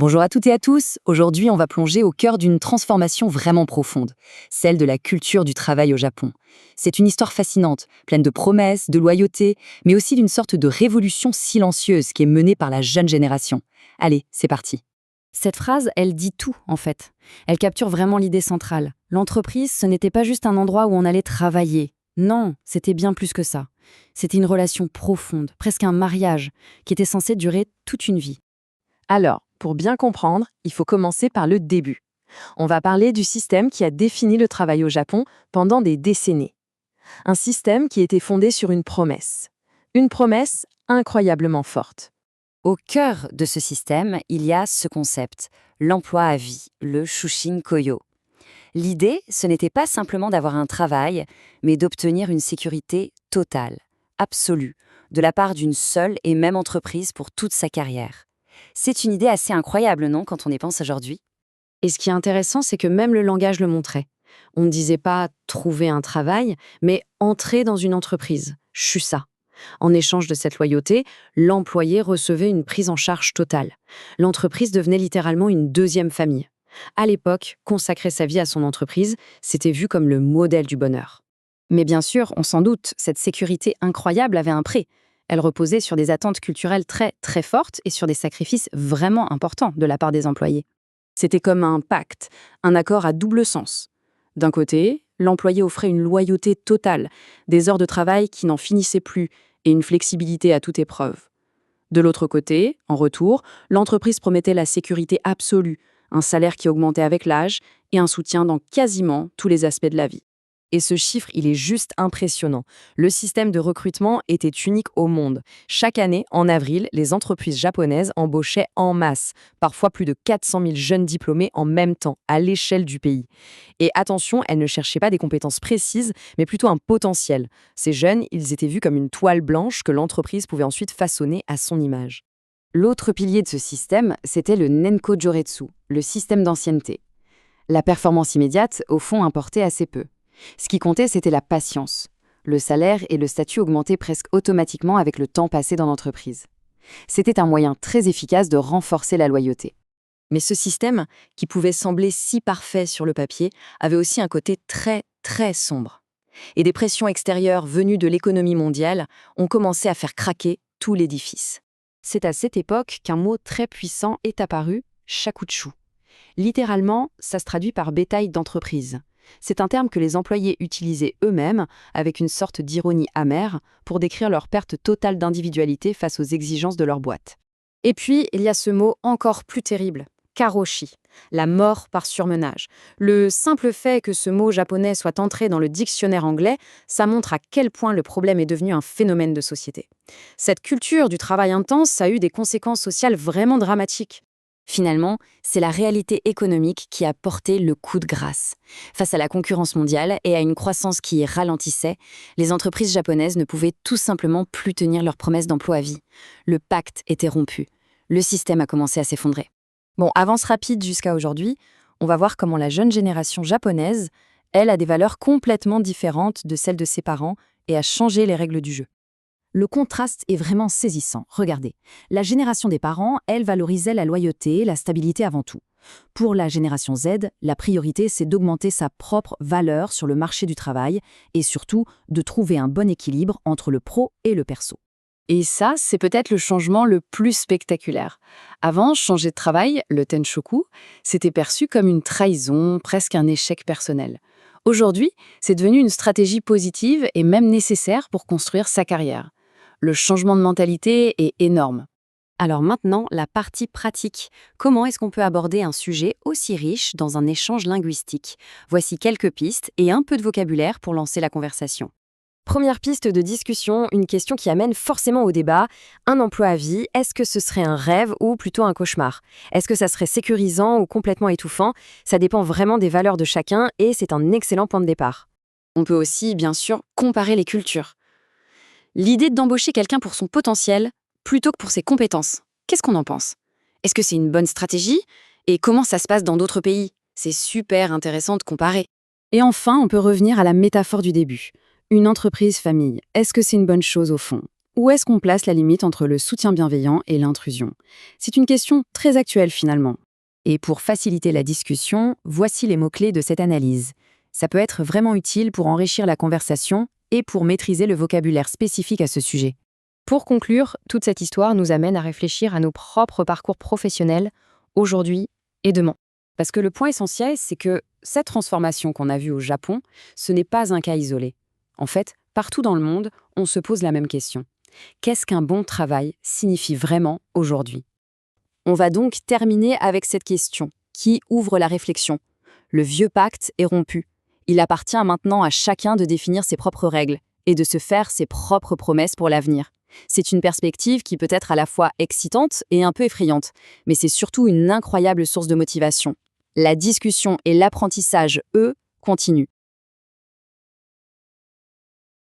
Bonjour à toutes et à tous. Aujourd'hui, on va plonger au cœur d'une transformation vraiment profonde, celle de la culture du travail au Japon. C'est une histoire fascinante, pleine de promesses, de loyauté, mais aussi d'une sorte de révolution silencieuse qui est menée par la jeune génération. Allez, c'est parti. Cette phrase, elle dit tout, en fait. Elle capture vraiment l'idée centrale. L'entreprise, ce n'était pas juste un endroit où on allait travailler. Non, c'était bien plus que ça. C'était une relation profonde, presque un mariage, qui était censé durer toute une vie. Alors, pour bien comprendre, il faut commencer par le début. On va parler du système qui a défini le travail au Japon pendant des décennies. Un système qui était fondé sur une promesse. Une promesse incroyablement forte. Au cœur de ce système, il y a ce concept, l'emploi à vie, le Shushin Koyo. L'idée, ce n'était pas simplement d'avoir un travail, mais d'obtenir une sécurité totale, absolue, de la part d'une seule et même entreprise pour toute sa carrière. C'est une idée assez incroyable, non, quand on y pense aujourd'hui? Et ce qui est intéressant, c'est que même le langage le montrait. On ne disait pas trouver un travail, mais entrer dans une entreprise, shusa. En échange de cette loyauté, l'employé recevait une prise en charge totale. L'entreprise devenait littéralement une deuxième famille. À l'époque, consacrer sa vie à son entreprise, c'était vu comme le modèle du bonheur. Mais bien sûr, on s'en doute, cette sécurité incroyable avait un prix. Elle reposait sur des attentes culturelles très, très fortes et sur des sacrifices vraiment importants de la part des employés. C'était comme un pacte, un accord à double sens. D'un côté, l'employé offrait une loyauté totale, des heures de travail qui n'en finissaient plus et une flexibilité à toute épreuve. De l'autre côté, en retour, l'entreprise promettait la sécurité absolue, un salaire qui augmentait avec l'âge et un soutien dans quasiment tous les aspects de la vie. Et ce chiffre, il est juste impressionnant. Le système de recrutement était unique au monde. Chaque année, en avril, les entreprises japonaises embauchaient en masse, parfois plus de 400 000 jeunes diplômés en même temps, à l'échelle du pays. Et attention, elles ne cherchaient pas des compétences précises, mais plutôt un potentiel. Ces jeunes, ils étaient vus comme une toile blanche que l'entreprise pouvait ensuite façonner à son image. L'autre pilier de ce système, c'était le Nenko Joretsu, le système d'ancienneté. La performance immédiate, au fond, importait assez peu. Ce qui comptait, c'était la patience. Le salaire et le statut augmentaient presque automatiquement avec le temps passé dans l'entreprise. C'était un moyen très efficace de renforcer la loyauté. Mais ce système, qui pouvait sembler si parfait sur le papier, avait aussi un côté très, très sombre. Et des pressions extérieures venues de l'économie mondiale ont commencé à faire craquer tout l'édifice. C'est à cette époque qu'un mot très puissant est apparu, shakuchu. Littéralement, ça se traduit par bétail d'entreprise. C'est un terme que les employés utilisaient eux-mêmes, avec une sorte d'ironie amère, pour décrire leur perte totale d'individualité face aux exigences de leur boîte. Et puis, il y a ce mot encore plus terrible, karoshi, la mort par surmenage. Le simple fait que ce mot japonais soit entré dans le dictionnaire anglais, ça montre à quel point le problème est devenu un phénomène de société. Cette culture du travail intense a eu des conséquences sociales vraiment dramatiques. Finalement, c'est la réalité économique qui a porté le coup de grâce. Face à la concurrence mondiale et à une croissance qui ralentissait, les entreprises japonaises ne pouvaient tout simplement plus tenir leurs promesses d'emploi à vie. Le pacte était rompu. Le système a commencé à s'effondrer. Bon, avance rapide jusqu'à aujourd'hui, on va voir comment la jeune génération japonaise, elle, a des valeurs complètement différentes de celles de ses parents et a changé les règles du jeu. Le contraste est vraiment saisissant. Regardez, la génération des parents, elle valorisait la loyauté, la stabilité avant tout. Pour la génération Z, la priorité, c'est d'augmenter sa propre valeur sur le marché du travail et surtout de trouver un bon équilibre entre le pro et le perso. Et ça, c'est peut-être le changement le plus spectaculaire. Avant, changer de travail, le tenshoku, c'était perçu comme une trahison, presque un échec personnel. Aujourd'hui, c'est devenu une stratégie positive et même nécessaire pour construire sa carrière. Le changement de mentalité est énorme. Alors maintenant, la partie pratique. Comment est-ce qu'on peut aborder un sujet aussi riche dans un échange linguistique? Voici quelques pistes et un peu de vocabulaire pour lancer la conversation. Première piste de discussion, une question qui amène forcément au débat. Un emploi à vie, est-ce que ce serait un rêve ou plutôt un cauchemar? Est-ce que ça serait sécurisant ou complètement étouffant? Ça dépend vraiment des valeurs de chacun et c'est un excellent point de départ. On peut aussi, bien sûr, comparer les cultures. L'idée d'embaucher quelqu'un pour son potentiel plutôt que pour ses compétences. Qu'est-ce qu'on en pense? Est-ce que c'est une bonne stratégie? Et comment ça se passe dans d'autres pays? C'est super intéressant de comparer. Et enfin, on peut revenir à la métaphore du début. Une entreprise famille, est-ce que c'est une bonne chose au fond? où est-ce qu'on place la limite entre le soutien bienveillant et l'intrusion? C'est une question très actuelle finalement. Et pour faciliter la discussion, voici les mots-clés de cette analyse. Ça peut être vraiment utile pour enrichir la conversation et pour maîtriser le vocabulaire spécifique à ce sujet. Pour conclure, toute cette histoire nous amène à réfléchir à nos propres parcours professionnels, aujourd'hui et demain. Parce que le point essentiel, c'est que cette transformation qu'on a vue au Japon, ce n'est pas un cas isolé. En fait, partout dans le monde, on se pose la même question. Qu'est-ce qu'un bon travail signifie vraiment aujourd'hui? On va donc terminer avec cette question, qui ouvre la réflexion. Le vieux pacte est rompu. Il appartient maintenant à chacun de définir ses propres règles et de se faire ses propres promesses pour l'avenir. C'est une perspective qui peut être à la fois excitante et un peu effrayante, mais c'est surtout une incroyable source de motivation. La discussion et l'apprentissage, eux, continuent.